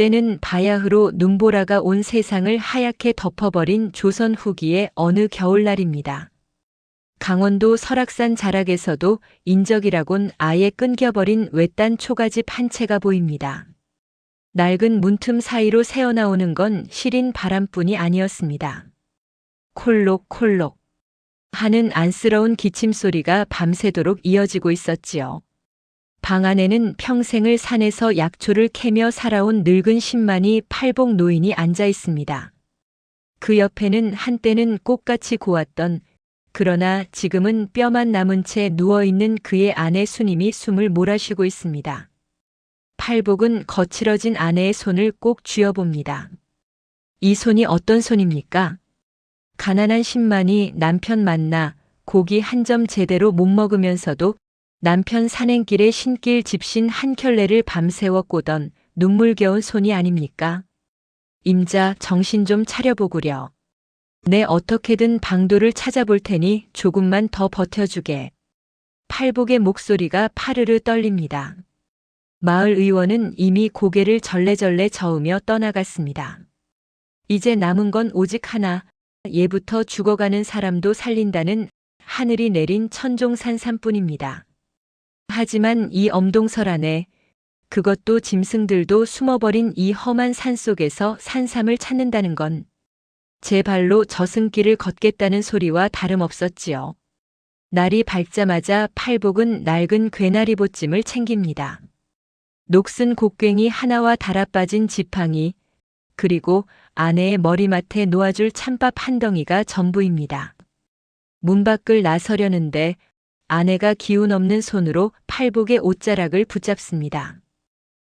때는 바야흐로 눈보라가 온 세상을 하얗게 덮어버린 조선 후기의 어느 겨울날입니다. 강원도 설악산 자락에서도 인적이라곤 아예 끊겨버린 외딴 초가집 한 채가 보입니다. 낡은 문틈 사이로 새어나오는 건 시린 바람뿐이 아니었습니다. 콜록콜록 하는 안쓰러운 기침소리가 밤새도록 이어지고 있었지요. 방 안에는 평생을 산에서 약초를 캐며 살아온 늙은 신만이 팔복 노인이 앉아 있습니다. 그 옆에는 한때는 꽃같이 고왔던, 그러나 지금은 뼈만 남은 채 누워있는 그의 아내 수님이 숨을 몰아쉬고 있습니다. 팔복은 거칠어진 아내의 손을 꼭 쥐어봅니다. 이 손이 어떤 손입니까? 가난한 신만이 남편 만나 고기 한 점 제대로 못 먹으면서도 남편 산행길에 신길 집신 한 켤레를 밤새워 꼬던 눈물겨운 손이 아닙니까? 임자, 정신 좀 차려보구려. 내 어떻게든 방도를 찾아볼 테니 조금만 더 버텨주게. 팔복의 목소리가 파르르 떨립니다. 마을 의원은 이미 고개를 절레절레 저으며 떠나갔습니다. 이제 남은 건 오직 하나, 예부터 죽어가는 사람도 살린다는 하늘이 내린 천종산삼뿐입니다. 하지만 이 엄동설 안에, 그것도 짐승들도 숨어버린 이 험한 산속에서 산삼을 찾는다는 건 제 발로 저승길을 걷겠다는 소리와 다름없었지요. 날이 밝자마자 팔복은 낡은 괴나리 보찜을 챙깁니다. 녹슨 곡괭이 하나와 달아빠진 지팡이, 그리고 아내의 머리맡에 놓아줄 찬밥 한 덩이가 전부입니다. 문 밖을 나서려는데 아내가 기운 없는 손으로 팔복의 옷자락을 붙잡습니다.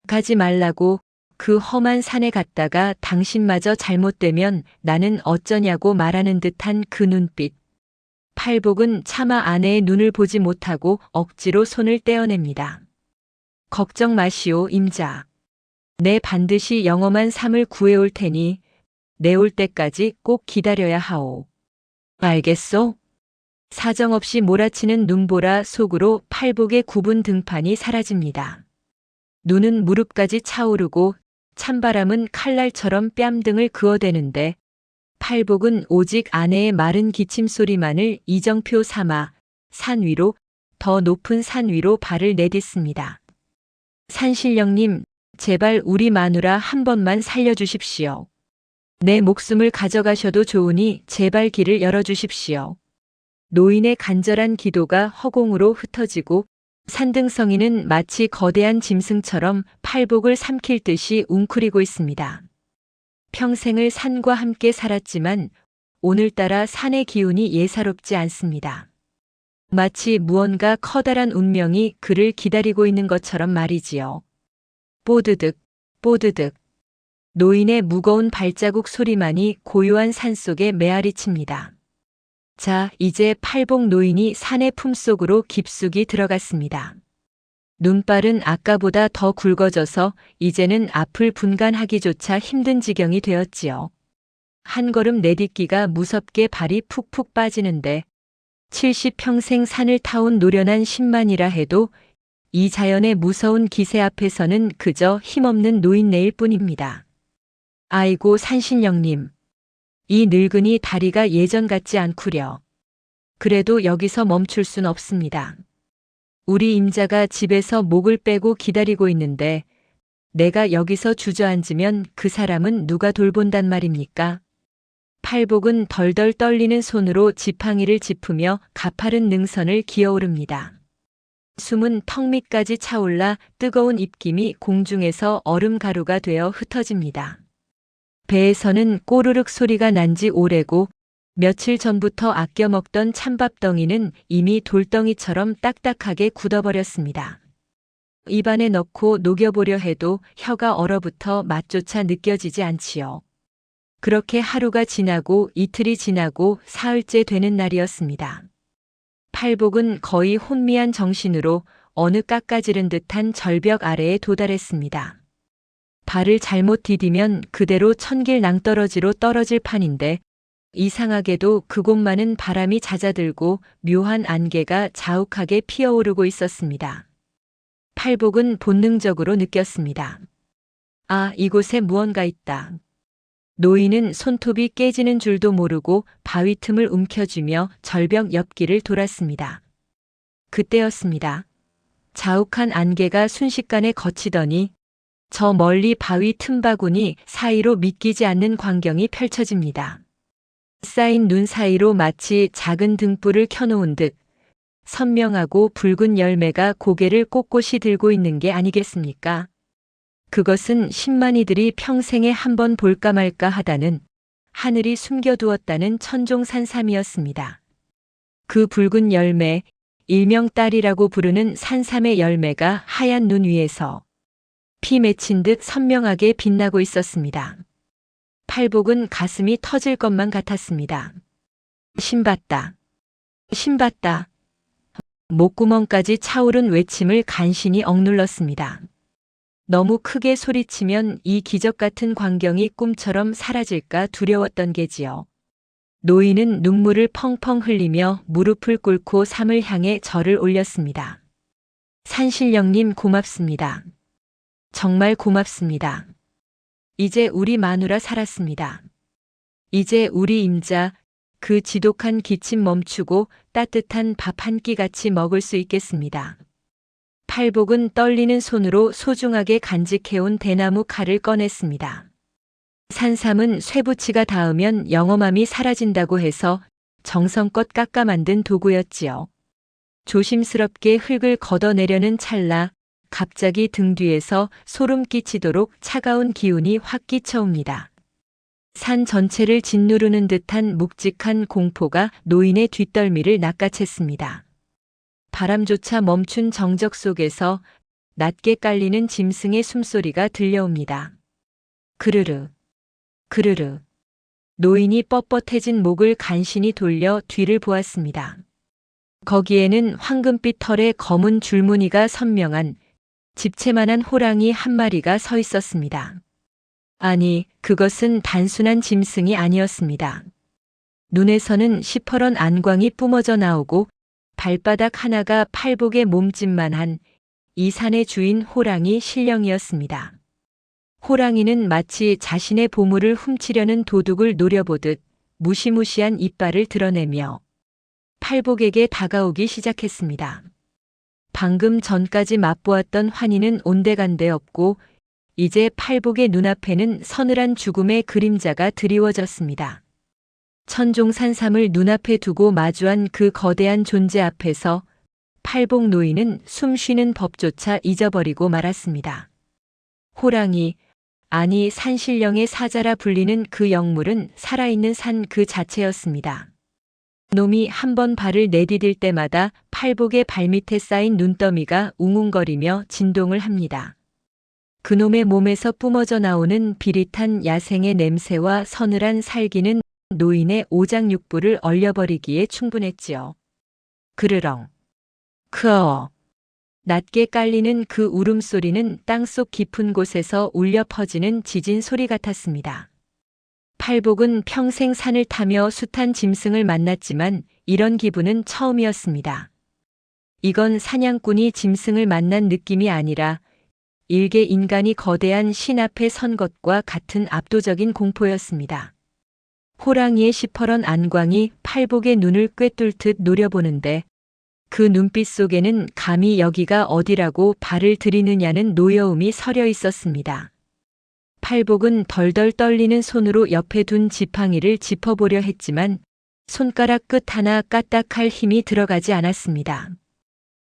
가지 말라고, 그 험한 산에 갔다가 당신마저 잘못되면 나는 어쩌냐고 말하는 듯한 그 눈빛. 팔복은 차마 아내의 눈을 보지 못하고 억지로 손을 떼어냅니다. 걱정 마시오, 임자. 내 반드시 영험한 삶을 구해올 테니 내 올 때까지 꼭 기다려야 하오. 알겠소? 사정없이 몰아치는 눈보라 속으로 팔복의 굽은 등판이 사라집니다. 눈은 무릎까지 차오르고 찬바람은 칼날처럼 뺨등을 그어대는데 팔복은 오직 아내의 마른 기침소리만을 이정표 삼아 산 위로, 더 높은 산 위로 발을 내딛습니다. 산신령님, 제발 우리 마누라 한 번만 살려주십시오. 내 목숨을 가져가셔도 좋으니 제발 길을 열어주십시오. 노인의 간절한 기도가 허공으로 흩어지고 산등성이는 마치 거대한 짐승처럼 팔복을 삼킬 듯이 웅크리고 있습니다. 평생을 산과 함께 살았지만 오늘따라 산의 기운이 예사롭지 않습니다. 마치 무언가 커다란 운명이 그를 기다리고 있는 것처럼 말이지요. 뽀드득, 뽀드득. 노인의 무거운 발자국 소리만이 고요한 산속에 메아리칩니다. 자, 이제 팔복 노인이 산의 품속으로 깊숙이 들어갔습니다. 눈발은 아까보다 더 굵어져서 이제는 앞을 분간하기조차 힘든 지경이 되었지요. 한 걸음 내딛기가 무섭게 발이 푹푹 빠지는데 70평생 산을 타온 노련한 신만이라 해도 이 자연의 무서운 기세 앞에서는 그저 힘없는 노인네일 뿐입니다. 아이고 산신령님. 이 늙은이 다리가 예전 같지 않구려. 그래도 여기서 멈출 순 없습니다. 우리 임자가 집에서 목을 빼고 기다리고 있는데 내가 여기서 주저앉으면 그 사람은 누가 돌본단 말입니까? 팔복은 덜덜 떨리는 손으로 지팡이를 짚으며 가파른 능선을 기어오릅니다. 숨은 턱 밑까지 차올라 뜨거운 입김이 공중에서 얼음가루가 되어 흩어집니다. 배에서는 꼬르륵 소리가 난 지 오래고 며칠 전부터 아껴 먹던 찬밥덩이는 이미 돌덩이처럼 딱딱하게 굳어버렸습니다. 입안에 넣고 녹여보려 해도 혀가 얼어붙어 맛조차 느껴지지 않지요. 그렇게 하루가 지나고 이틀이 지나고 사흘째 되는 날이었습니다. 팔복은 거의 혼미한 정신으로 어느 깎아지른 듯한 절벽 아래에 도달했습니다. 발을 잘못 디디면 그대로 천길 낭떠러지로 떨어질 판인데 이상하게도 그곳만은 바람이 잦아들고 묘한 안개가 자욱하게 피어오르고 있었습니다. 팔복은 본능적으로 느꼈습니다. 아, 이곳에 무언가 있다. 노인은 손톱이 깨지는 줄도 모르고 바위 틈을 움켜쥐며 절벽 옆길을 돌았습니다. 그때였습니다. 자욱한 안개가 순식간에 걷히더니 저 멀리 바위 틈바구니 사이로 믿기지 않는 광경이 펼쳐집니다. 쌓인 눈 사이로 마치 작은 등불을 켜놓은 듯 선명하고 붉은 열매가 고개를 꼿꼿이 들고 있는 게 아니겠습니까? 그것은 10만이들이 평생에 한 번 볼까 말까 하다는 하늘이 숨겨두었다는 천종산삼이었습니다. 그 붉은 열매, 일명 딸이라고 부르는 산삼의 열매가 하얀 눈 위에서 피 맺힌 듯 선명하게 빛나고 있었습니다. 팔복은 가슴이 터질 것만 같았습니다. 신봤다. 신봤다. 목구멍까지 차오른 외침을 간신히 억눌렀습니다. 너무 크게 소리치면 이 기적 같은 광경이 꿈처럼 사라질까 두려웠던 게지요. 노인은 눈물을 펑펑 흘리며 무릎을 꿇고 삼을 향해 절을 올렸습니다. 산신령님 고맙습니다. 정말 고맙습니다. 이제 우리 마누라 살았습니다. 이제 우리 임자 그 지독한 기침 멈추고 따뜻한 밥 한 끼 같이 먹을 수 있겠습니다. 팔복은 떨리는 손으로 소중하게 간직해온 대나무 칼을 꺼냈습니다. 산삼은 쇠붙이가 닿으면 영험함이 사라진다고 해서 정성껏 깎아 만든 도구였지요. 조심스럽게 흙을 걷어내려는 찰나 갑자기 등 뒤에서 소름 끼치도록 차가운 기운이 확 끼쳐옵니다. 산 전체를 짓누르는 듯한 묵직한 공포가 노인의 뒷덜미를 낚아챘습니다. 바람조차 멈춘 정적 속에서 낮게 깔리는 짐승의 숨소리가 들려옵니다. 그르르, 그르르. 노인이 뻣뻣해진 목을 간신히 돌려 뒤를 보았습니다. 거기에는 황금빛 털에 검은 줄무늬가 선명한 집채만한 호랑이 한 마리가 서 있었습니다. 아니, 그것은 단순한 짐승이 아니었습니다. 눈에서는 시퍼런 안광이 뿜어져 나오고 발바닥 하나가 팔복의 몸집만한 이 산의 주인 호랑이 신령이었습니다. 호랑이는 마치 자신의 보물을 훔치려는 도둑을 노려보듯 무시무시한 이빨을 드러내며 팔복에게 다가오기 시작했습니다. 방금 전까지 맛보았던 환희는 온데간데 없고 이제 팔복의 눈앞에는 서늘한 죽음의 그림자가 드리워졌습니다. 천종산삼을 눈앞에 두고 마주한 그 거대한 존재 앞에서 팔복 노인은 숨 쉬는 법조차 잊어버리고 말았습니다. 호랑이, 아니 산신령의 사자라 불리는 그 영물은 살아있는 산 그 자체였습니다. 놈이 한 번 발을 내디딜 때마다 팔복의 발밑에 쌓인 눈더미가 웅웅거리며 진동을 합니다. 그놈의 몸에서 뿜어져 나오는 비릿한 야생의 냄새와 서늘한 살기는 노인의 오장육부를 얼려버리기에 충분했지요. 그르렁, 크어. 낮게 깔리는 그 울음소리는 땅속 깊은 곳에서 울려 퍼지는 지진 소리 같았습니다. 팔복은 평생 산을 타며 숱한 짐승을 만났지만 이런 기분은 처음이었습니다. 이건 사냥꾼이 짐승을 만난 느낌이 아니라 일개 인간이 거대한 신 앞에 선 것과 같은 압도적인 공포였습니다. 호랑이의 시퍼런 안광이 팔복의 눈을 꿰뚫듯 노려보는데 그 눈빛 속에는 감히 여기가 어디라고 발을 들이느냐는 노여움이 서려 있었습니다. 팔복은 덜덜 떨리는 손으로 옆에 둔 지팡이를 짚어보려 했지만 손가락 끝 하나 까딱할 힘이 들어가지 않았습니다.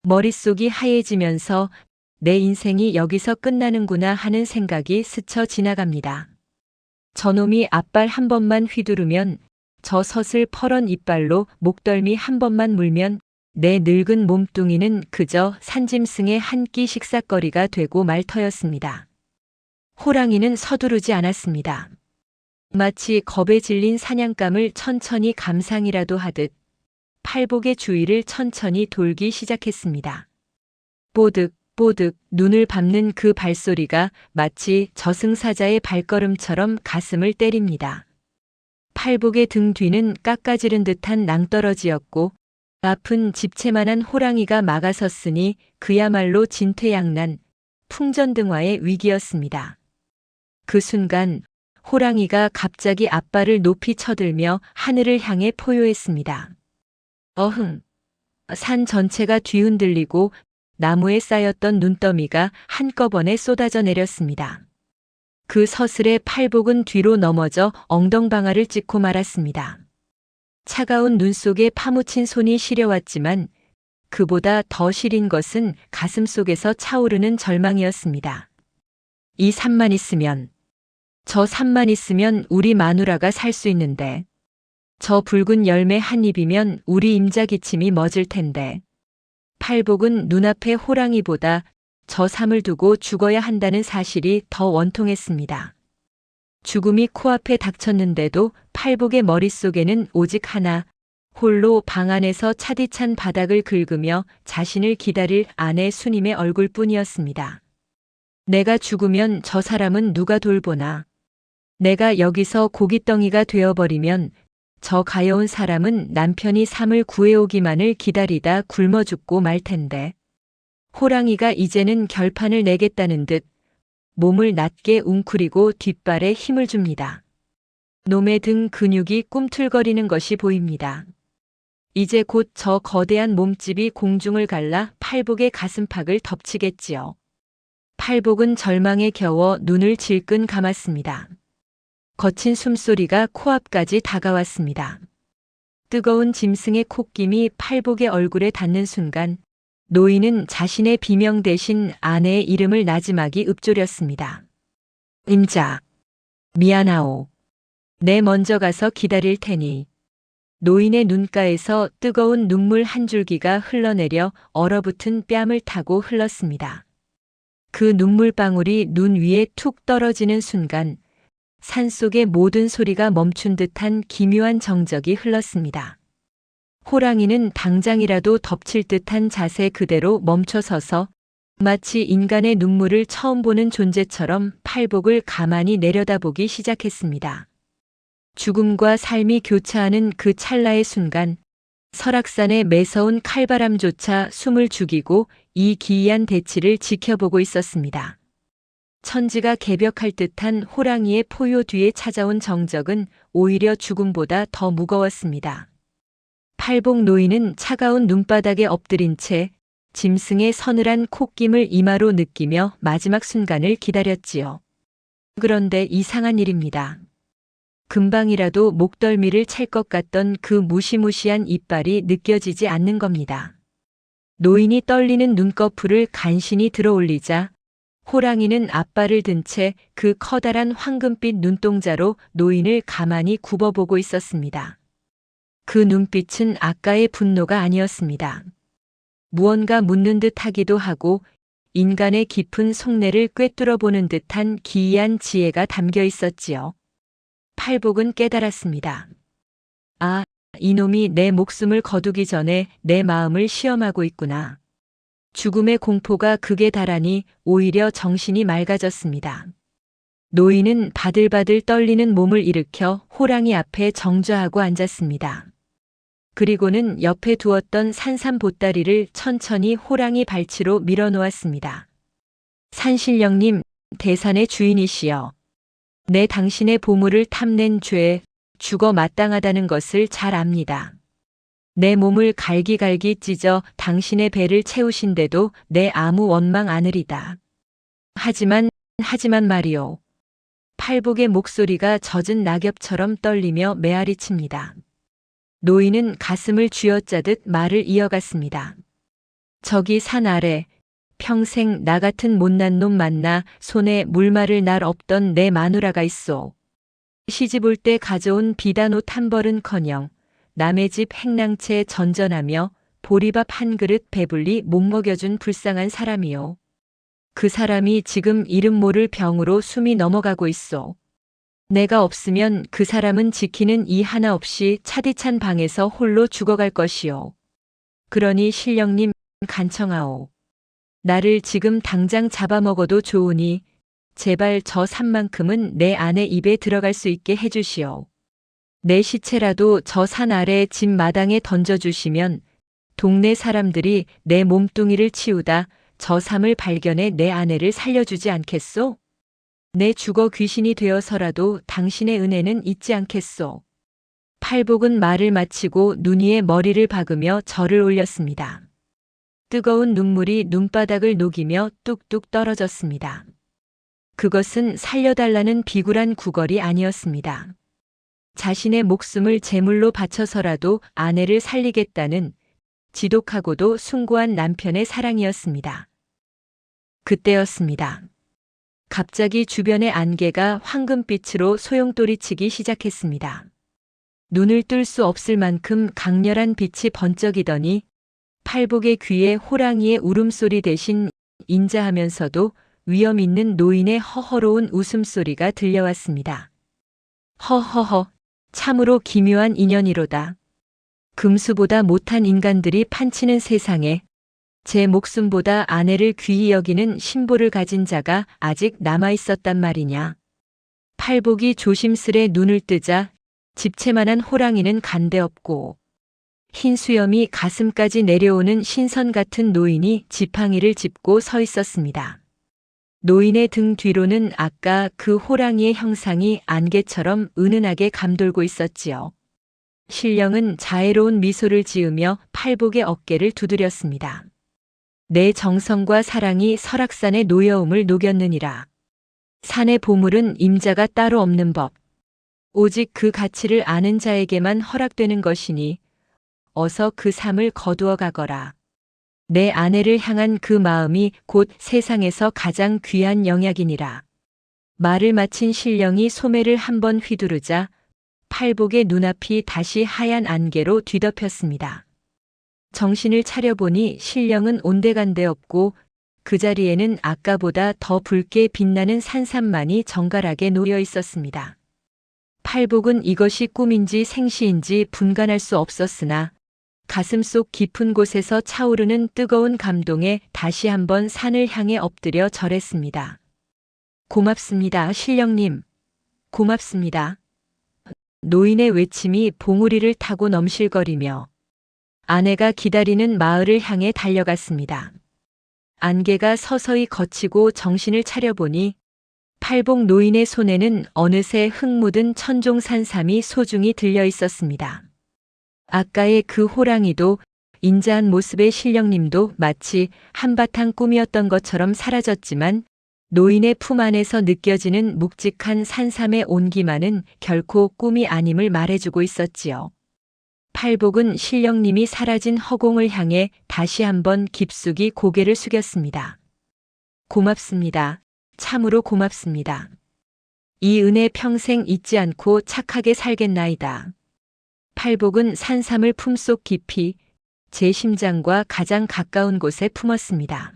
머릿속이 하얘지면서 내 인생이 여기서 끝나는구나 하는 생각이 스쳐 지나갑니다. 저놈이 앞발 한 번만 휘두르면, 저 서슬 퍼런 이빨로 목덜미 한 번만 물면 내 늙은 몸뚱이는 그저 산짐승의 한 끼 식사거리가 되고 말 터였습니다. 호랑이는 서두르지 않았습니다. 마치 겁에 질린 사냥감을 천천히 감상이라도 하듯 팔복의 주위를 천천히 돌기 시작했습니다. 뽀득 뽀득 눈을 밟는 그 발소리가 마치 저승사자의 발걸음처럼 가슴을 때립니다. 팔복의 등 뒤는 깎아지른 듯한 낭떠러지였고 아픈 집채만한 호랑이가 막아섰으니 그야말로 진퇴양난, 풍전등화의 위기였습니다. 그 순간 호랑이가 갑자기 앞발을 높이 쳐들며 하늘을 향해 포효했습니다. 어흥! 산 전체가 뒤흔들리고 나무에 쌓였던 눈더미가 한꺼번에 쏟아져 내렸습니다. 그 서슬에 팔복은 뒤로 넘어져 엉덩방아를 찍고 말았습니다. 차가운 눈 속에 파묻힌 손이 시려왔지만 그보다 더 시린 것은 가슴 속에서 차오르는 절망이었습니다. 이 산만 있으면, 저 산만 있으면 우리 마누라가 살 수 있는데, 저 붉은 열매 한 입이면 우리 임자기침이 멎을 텐데. 팔복은 눈앞의 호랑이보다 저 삶을 두고 죽어야 한다는 사실이 더 원통했습니다. 죽음이 코앞에 닥쳤는데도 팔복의 머릿속에는 오직 하나, 홀로 방 안에서 차디찬 바닥을 긁으며 자신을 기다릴 아내 수님의 얼굴뿐이었습니다. 내가 죽으면 저 사람은 누가 돌보나. 내가 여기서 고깃덩이가 되어버리면 저 가여운 사람은 남편이 삶을 구해오기만을 기다리다 굶어 죽고 말 텐데. 호랑이가 이제는 결판을 내겠다는 듯 몸을 낮게 웅크리고 뒷발에 힘을 줍니다. 놈의 등 근육이 꿈틀거리는 것이 보입니다. 이제 곧 저 거대한 몸집이 공중을 갈라 팔복의 가슴팍을 덮치겠지요. 팔복은 절망에 겨워 눈을 질끈 감았습니다. 거친 숨소리가 코앞까지 다가왔습니다. 뜨거운 짐승의 콧김이 팔복의 얼굴에 닿는 순간 노인은 자신의 비명 대신 아내의 이름을 나지막이 읊조렸습니다. 임자, 미안하오. 내 먼저 가서 기다릴 테니. 노인의 눈가에서 뜨거운 눈물 한 줄기가 흘러내려 얼어붙은 뺨을 타고 흘렀습니다. 그 눈물방울이 눈 위에 툭 떨어지는 순간 산속의 모든 소리가 멈춘 듯한 기묘한 정적이 흘렀습니다. 호랑이는 당장이라도 덮칠 듯한 자세 그대로 멈춰서서 마치 인간의 눈물을 처음 보는 존재처럼 팔복을 가만히 내려다보기 시작했습니다. 죽음과 삶이 교차하는 그 찰나의 순간 설악산의 매서운 칼바람조차 숨을 죽이고 이 기이한 대치를 지켜보고 있었습니다. 천지가 개벽할 듯한 호랑이의 포효 뒤에 찾아온 정적은 오히려 죽음보다 더 무거웠습니다. 팔복 노인은 차가운 눈바닥에 엎드린 채 짐승의 서늘한 콧김을 이마로 느끼며 마지막 순간을 기다렸지요. 그런데 이상한 일입니다. 금방이라도 목덜미를 찰 것 같던 그 무시무시한 이빨이 느껴지지 않는 겁니다. 노인이 떨리는 눈꺼풀을 간신히 들어올리자 호랑이는 앞발을 든 채 그 커다란 황금빛 눈동자로 노인을 가만히 굽어보고 있었습니다. 그 눈빛은 아까의 분노가 아니었습니다. 무언가 묻는 듯 하기도 하고 인간의 깊은 속내를 꿰뚫어 보는 듯한 기이한 지혜가 담겨 있었지요. 팔복은 깨달았습니다. 아, 이놈이 내 목숨을 거두기 전에 내 마음을 시험하고 있구나. 죽음의 공포가 극에 달하니 오히려 정신이 맑아졌습니다. 노인은 바들바들 떨리는 몸을 일으켜 호랑이 앞에 정좌하고 앉았습니다. 그리고는 옆에 두었던 산삼 보따리를 천천히 호랑이 발치로 밀어놓았습니다. 산신령님, 대산의 주인이시여. 내 당신의 보물을 탐낸 죄에 죽어 마땅하다는 것을 잘 압니다. 내 몸을 갈기갈기 찢어 당신의 배를 채우신데도 내 아무 원망 않으리다. 하지만 말이오. 팔복의 목소리가 젖은 낙엽처럼 떨리며 메아리칩니다. 노인은 가슴을 쥐어짜듯 말을 이어갔습니다. 저기 산 아래 평생 나 같은 못난 놈 만나 손에 물 마를 날 없던 내 마누라가 있소. 시집 올 때 가져온 비단 옷 한 벌은커녕 남의 집 행랑채 전전하며 보리밥 한 그릇 배불리 못 먹여준 불쌍한 사람이요. 그 사람이 지금 이름 모를 병으로 숨이 넘어가고 있소. 내가 없으면 그 사람은 지키는 이 하나 없이 차디찬 방에서 홀로 죽어갈 것이요. 그러니 신령님 간청하오. 나를 지금 당장 잡아먹어도 좋으니 제발 저 산만큼은 내 아내 입에 들어갈 수 있게 해주시오. 내 시체라도 저 산 아래 집 마당에 던져주시면 동네 사람들이 내 몸뚱이를 치우다 저 삶을 발견해 내 아내를 살려주지 않겠소? 내 죽어 귀신이 되어서라도 당신의 은혜는 잊지 않겠소. 팔복은 말을 마치고 눈 위에 머리를 박으며 절을 올렸습니다. 뜨거운 눈물이 눈바닥을 녹이며 뚝뚝 떨어졌습니다. 그것은 살려달라는 비굴한 구걸이 아니었습니다. 자신의 목숨을 제물로 바쳐서라도 아내를 살리겠다는 지독하고도 숭고한 남편의 사랑이었습니다. 그때였습니다. 갑자기 주변의 안개가 황금빛으로 소용돌이치기 시작했습니다. 눈을 뜰 수 없을 만큼 강렬한 빛이 번쩍이더니 팔복의 귀에 호랑이의 울음소리 대신 인자하면서도 위험 있는 노인의 허허로운 웃음소리가 들려왔습니다. 허허허, 참으로 기묘한 인연이로다. 금수보다 못한 인간들이 판치는 세상에 제 목숨보다 아내를 귀히 여기는 신보를 가진 자가 아직 남아있었단 말이냐. 팔복이 조심스레 눈을 뜨자 집채만한 호랑이는 간데없고 흰 수염이 가슴까지 내려오는 신선 같은 노인이 지팡이를 짚고 서 있었습니다. 노인의 등 뒤로는 아까 그 호랑이의 형상이 안개처럼 은은하게 감돌고 있었지요. 신령은 자애로운 미소를 지으며 팔복의 어깨를 두드렸습니다. 내 정성과 사랑이 설악산의 노여움을 녹였느니라. 산의 보물은 임자가 따로 없는 법. 오직 그 가치를 아는 자에게만 허락되는 것이니 어서 그 삶을 거두어 가거라. 내 아내를 향한 그 마음이 곧 세상에서 가장 귀한 영약이니라. 말을 마친 신령이 소매를 한번 휘두르자 팔복의 눈앞이 다시 하얀 안개로 뒤덮였습니다. 정신을 차려보니 신령은 온데간데 없고 그 자리에는 아까보다 더 붉게 빛나는 산삼만이 정갈하게 놓여 있었습니다. 팔복은 이것이 꿈인지 생시인지 분간할 수 없었으나 가슴속 깊은 곳에서 차오르는 뜨거운 감동에 다시 한번 산을 향해 엎드려 절했습니다. 고맙습니다, 신령님. 고맙습니다. 노인의 외침이 봉우리를 타고 넘실거리며 아내가 기다리는 마을을 향해 달려갔습니다. 안개가 서서히 걷히고 정신을 차려보니 팔복 노인의 손에는 어느새 흙 묻은 천종산삼이 소중히 들려 있었습니다. 아까의 그 호랑이도 인자한 모습의 신령님도 마치 한바탕 꿈이었던 것처럼 사라졌지만 노인의 품 안에서 느껴지는 묵직한 산삼의 온기만은 결코 꿈이 아님을 말해주고 있었지요. 팔복은 신령님이 사라진 허공을 향해 다시 한번 깊숙이 고개를 숙였습니다. 고맙습니다. 참으로 고맙습니다. 이 은혜 평생 잊지 않고 착하게 살겠나이다. 팔복은 산삼을 품속 깊이 제 심장과 가장 가까운 곳에 품었습니다.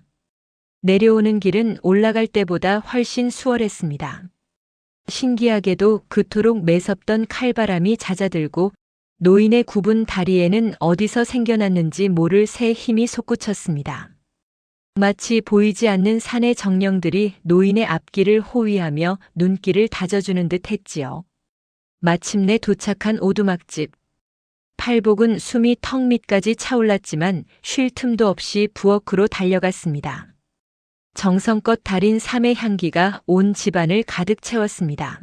내려오는 길은 올라갈 때보다 훨씬 수월했습니다. 신기하게도 그토록 매섭던 칼바람이 잦아들고 노인의 굽은 다리에는 어디서 생겨났는지 모를 새 힘이 솟구쳤습니다. 마치 보이지 않는 산의 정령들이 노인의 앞길을 호위하며 눈길을 다져주는 듯 했지요. 마침내 도착한 오두막집. 팔복은 숨이 턱 밑까지 차올랐지만 쉴 틈도 없이 부엌으로 달려갔습니다. 정성껏 달인 삼의 향기가 온 집안을 가득 채웠습니다.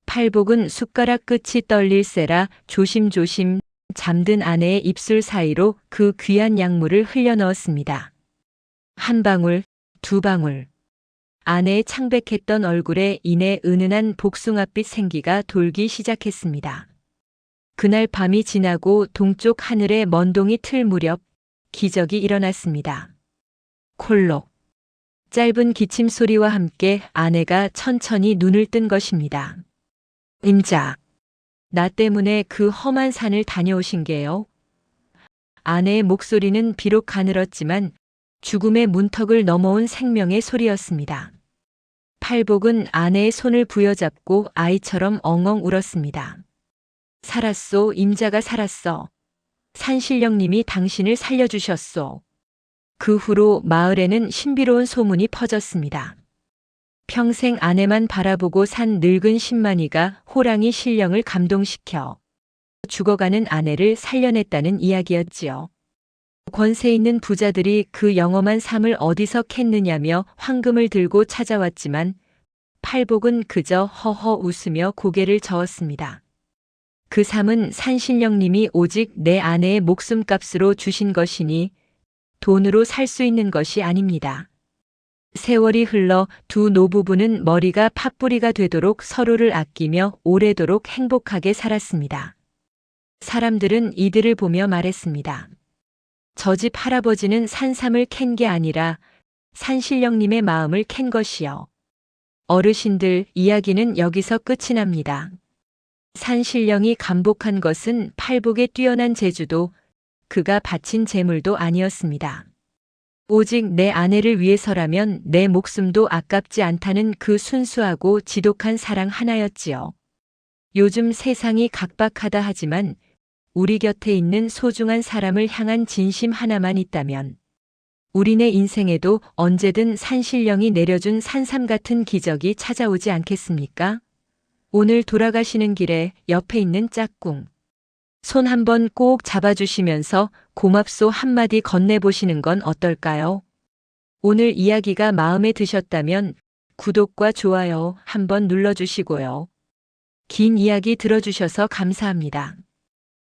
팔복은 숟가락 끝이 떨릴세라 조심조심 잠든 아내의 입술 사이로 그 귀한 약물을 흘려넣었습니다. 한 방울, 두 방울. 아내의 창백했던 얼굴에 이내 은은한 복숭아빛 생기가 돌기 시작했습니다. 그날 밤이 지나고 동쪽 하늘에 먼동이 틀 무렵 기적이 일어났습니다. 콜록. 짧은 기침 소리와 함께 아내가 천천히 눈을 뜬 것입니다. 임자, 나 때문에 그 험한 산을 다녀오신 게요. 아내의 목소리는 비록 가늘었지만 죽음의 문턱을 넘어온 생명의 소리였습니다. 팔복은 아내의 손을 부여잡고 아이처럼 엉엉 울었습니다. 살았소, 임자가 살았어. 산신령님이 당신을 살려주셨소. 그 후로 마을에는 신비로운 소문이 퍼졌습니다. 평생 아내만 바라보고 산 늙은 신만이가 호랑이 신령을 감동시켜 죽어가는 아내를 살려냈다는 이야기였지요. 권세 있는 부자들이 그 영험한 삶을 어디서 캤느냐며 황금을 들고 찾아왔지만 팔복은 그저 허허 웃으며 고개를 저었습니다. 그 삶은 산신령님이 오직 내 아내의 목숨값으로 주신 것이니 돈으로 살 수 있는 것이 아닙니다. 세월이 흘러 두 노부부는 머리가 팥뿌리가 되도록 서로를 아끼며 오래도록 행복하게 살았습니다. 사람들은 이들을 보며 말했습니다. 저 집 할아버지는 산삼을 캔 게 아니라 산신령님의 마음을 캔 것이요. 어르신들, 이야기는 여기서 끝이 납니다. 산신령이 감복한 것은 팔복의 뛰어난 재주도 그가 바친 재물도 아니었습니다. 오직 내 아내를 위해서라면 내 목숨도 아깝지 않다는 그 순수하고 지독한 사랑 하나였지요. 요즘 세상이 각박하다 하지만 우리 곁에 있는 소중한 사람을 향한 진심 하나만 있다면 우리네 인생에도 언제든 산신령이 내려준 산삼 같은 기적이 찾아오지 않겠습니까? 오늘 돌아가시는 길에 옆에 있는 짝꿍 손 한번 꼭 잡아주시면서 고맙소 한마디 건네보시는 건 어떨까요? 오늘 이야기가 마음에 드셨다면 구독과 좋아요 한번 눌러주시고요. 긴 이야기 들어주셔서 감사합니다.